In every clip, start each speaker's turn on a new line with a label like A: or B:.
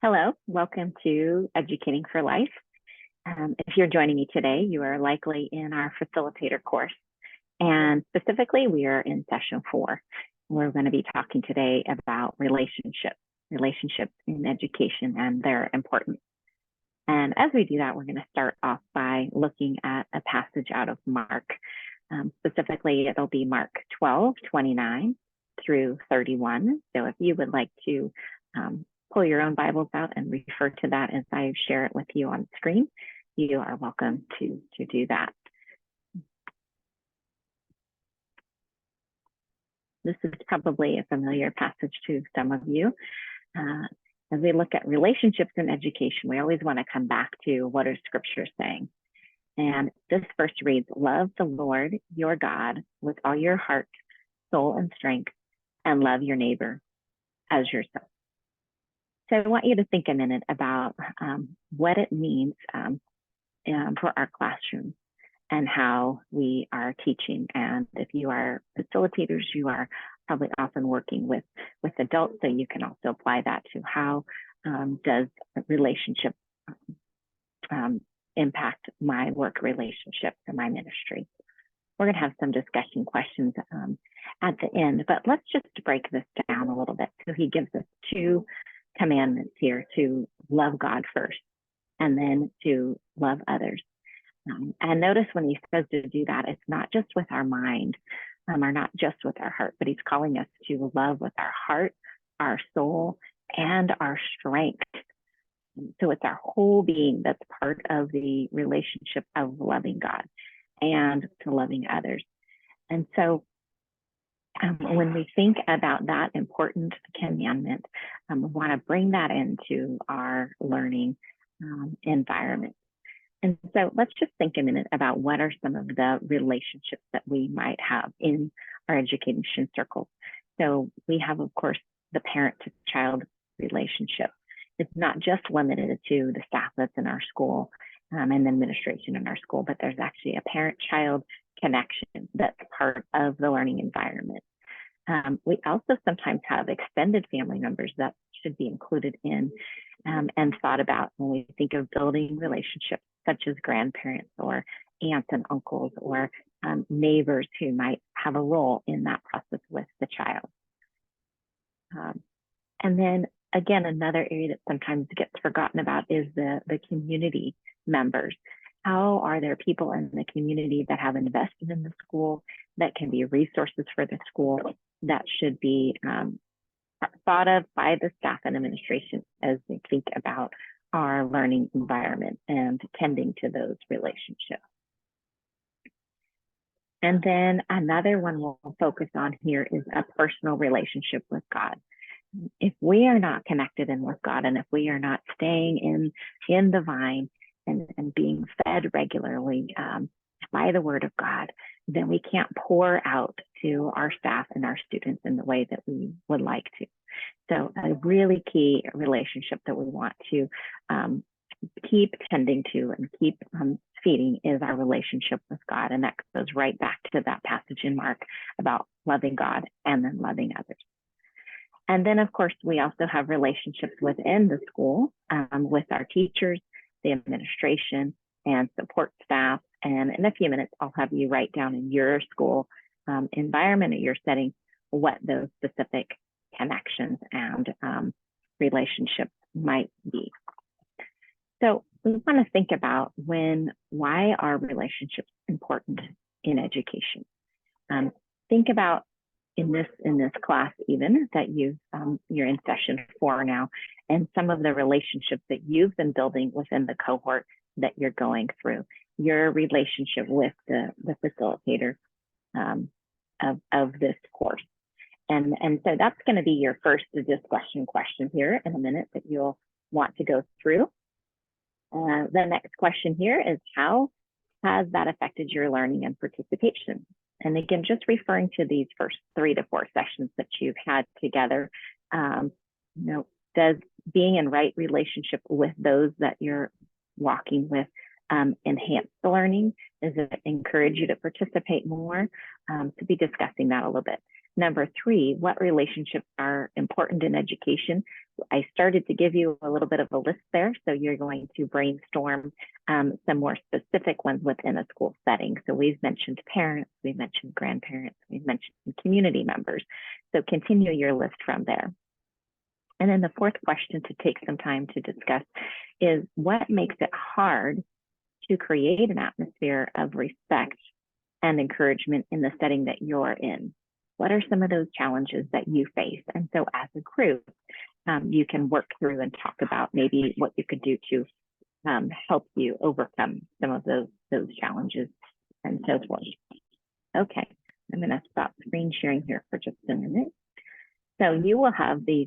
A: Hello, welcome to Educating for Life. If you're joining me today, you are likely in our facilitator course. And specifically, we are in session 4. We're going to be talking today about relationships in education and their importance. And as we do that, we're going to start off by looking at a passage out of Mark. Specifically, it'll be Mark 12:29 through 31. So if you would like to pull your own Bibles out and refer to that as I share it with you on screen, you are welcome to do that. This is probably a familiar passage to some of you. As we look at relationships in education, we always want to come back to what are scriptures saying. And this verse reads, "Love the Lord your God with all your heart, soul, and strength, and love your neighbor as yourself." So I want you to think a minute about what it means for our classroom and how we are teaching. And if you are facilitators, you are probably often working with adults, so you can also apply that to how does a relationship impact my work relationship and my ministry. We're going to have some discussion questions at the end, but let's just break this down a little bit. So he gives us 2 commandments here: to love God first and then to love others. And notice when he says to do that, it's not just with our mind or not just with our heart, but he's calling us to love with our heart, our soul, and our strength. So it's our whole being that's part of the relationship of loving God and to loving others. And so when we think about that important commandment, we want to bring that into our learning environment. And so let's just think a minute about what are some of the relationships that we might have in our education circles. So we have, of course, the parent-to-child relationship. It's not just limited to the staff that's in our school and the administration in our school, but there's actually a parent-child connection that's part of the learning environment. We also sometimes have extended family members that should be included in and thought about when we think of building relationships, such as grandparents or aunts and uncles or neighbors who might have a role in that process with the child. And then again, another area that sometimes gets forgotten about is the community members. How are there people in the community that have invested in the school, that can be resources for the school, that should be thought of by the staff and administration as they think about our learning environment and tending to those relationships. And then another one we'll focus on here is a personal relationship with God. If we are not connected in with God, and if we are not staying in the vine and being fed regularly by the word of God, then we can't pour out to our staff and our students in the way that we would like to. So a really key relationship that we want to keep tending to and keep feeding is our relationship with God. And that goes right back to that passage in Mark about loving God and then loving others. And then, of course, we also have relationships within the school with our teachers, the administration, and support staff. And in a few minutes, I'll have you write down in your school environment or your setting what those specific connections and relationships might be. So we want to think about why are relationships important in education? Think about in this class even that you're in session 4 now, and some of the relationships that you've been building within the cohort that you're going through, your relationship with the facilitator of this course. And so that's going to be your first discussion question here in a minute that you'll want to go through. The next question here is, how has that affected your learning and participation? And again, just referring to these first 3 to 4 sessions that you've had together, does being in right relationship with those that you're walking with enhance the learning? Does it encourage you to participate more? To be discussing that a little bit. Number 3, what relationships are important in education? I started to give you a little bit of a list there, so you're going to brainstorm some more specific ones within a school setting. So we've mentioned parents, we've mentioned grandparents, we've mentioned community members. So continue your list from there. And then the 4th question to take some time to discuss is what makes it hard to create an atmosphere of respect and encouragement in the setting that you're in? What are some of those challenges that you face? And so as a group, you can work through and talk about maybe what you could do to help you overcome some of those challenges and so forth. Okay, I'm going to stop screen sharing here for just a minute. So you will have these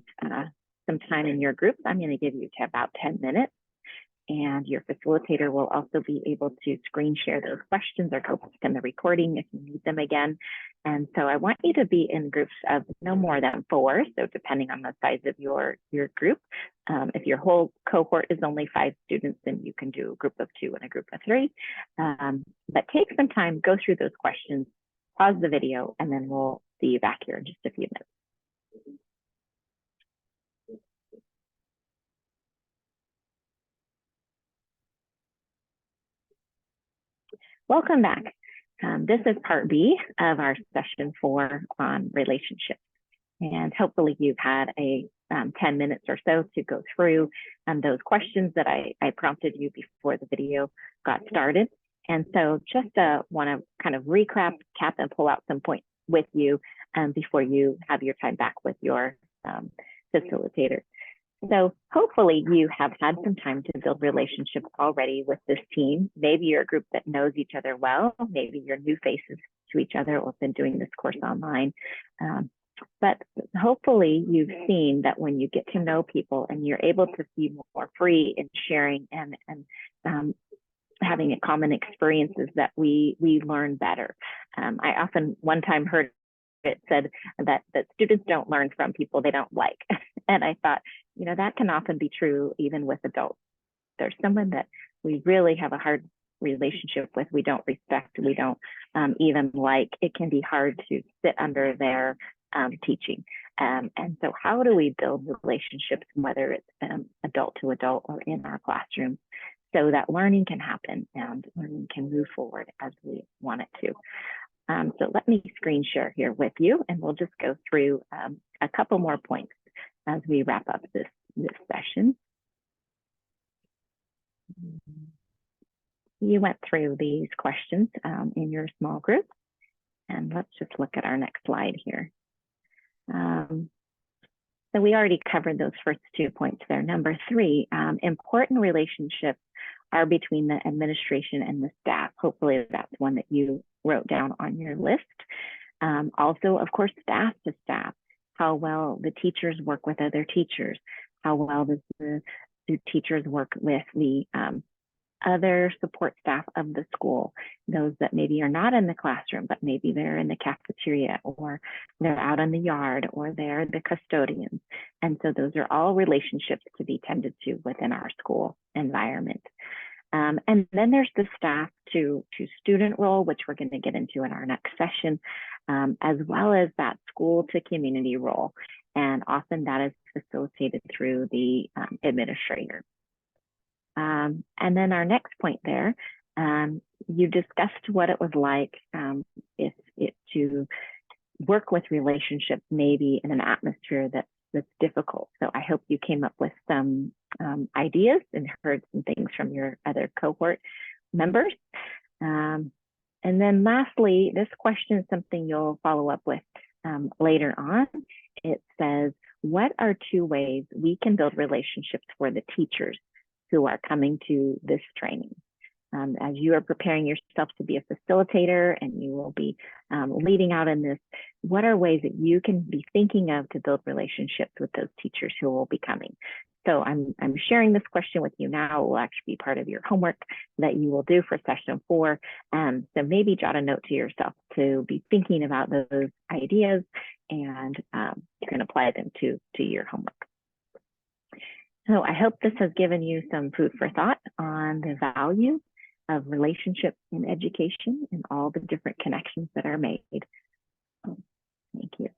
A: some time in your group. I'm going to give you about 10 minutes. And your facilitator will also be able to screen share those questions or go back in the recording if you need them again. And so I want you to be in groups of no more than 4. So depending on the size of your group, if your whole cohort is only 5 students, then you can do a group of 2 and a group of 3. But take some time, go through those questions, pause the video, and then we'll see you back here in just a few minutes. Welcome back. This is part B of our session 4 on relationships. And hopefully you've had a 10 minutes or so to go through those questions that I prompted you before the video got started. And so just want to kind of recap and pull out some points with you before you have your time back with your facilitator. So hopefully you have had some time to build relationships already with this team. Maybe you're a group that knows each other well. Maybe you're new faces to each other or been doing this course online. But hopefully you've seen that when you get to know people and you're able to be more free in sharing and having a common experiences, that we learn better. I often one time heard it said that students don't learn from people they don't like. And I thought, you know, that can often be true even with adults. There's someone that we really have a hard relationship with, we don't respect, we don't even like. It can be hard to sit under their teaching. And so how do we build relationships, whether it's adult to adult or in our classroom, so that learning can happen and learning can move forward as we want it to. So let me screen share here with you, and we'll just go through a couple more points as we wrap up this session. You went through these questions in your small group, and let's just look at our next slide here. So we already covered those first 2 points there. Number 3, important relationships are between the administration and the staff. Hopefully that's one that you wrote down on your list. Also, of course, staff to staff, how well the teachers work with other teachers, how well does the teachers work with the other support staff of the school, those that maybe are not in the classroom, but maybe they're in the cafeteria, or they're out in the yard, or they're the custodians. And so those are all relationships to be tended to within our school environment. And then there's the staff to student role, which we're going to get into in our next session, as well as that school to community role. And often that is facilitated through the administrator. And then our next point there, you discussed what it was like if to work with relationships maybe in an atmosphere that's difficult. So I hope you came up with some ideas and heard some things from your other cohort members. And then lastly, this question is something you'll follow up with later on. It says, what are 2 ways we can build relationships for the teachers who are coming to this training? As you are preparing yourself to be a facilitator and you will be leading out in this, what are ways that you can be thinking of to build relationships with those teachers who will be coming? So I'm sharing this question with you now. It will actually be part of your homework that you will do for session 4. So maybe jot a note to yourself to be thinking about those ideas, and you can apply them to your homework. So I hope this has given you some food for thought on the value of relationship and education and all the different connections that are made. Thank you.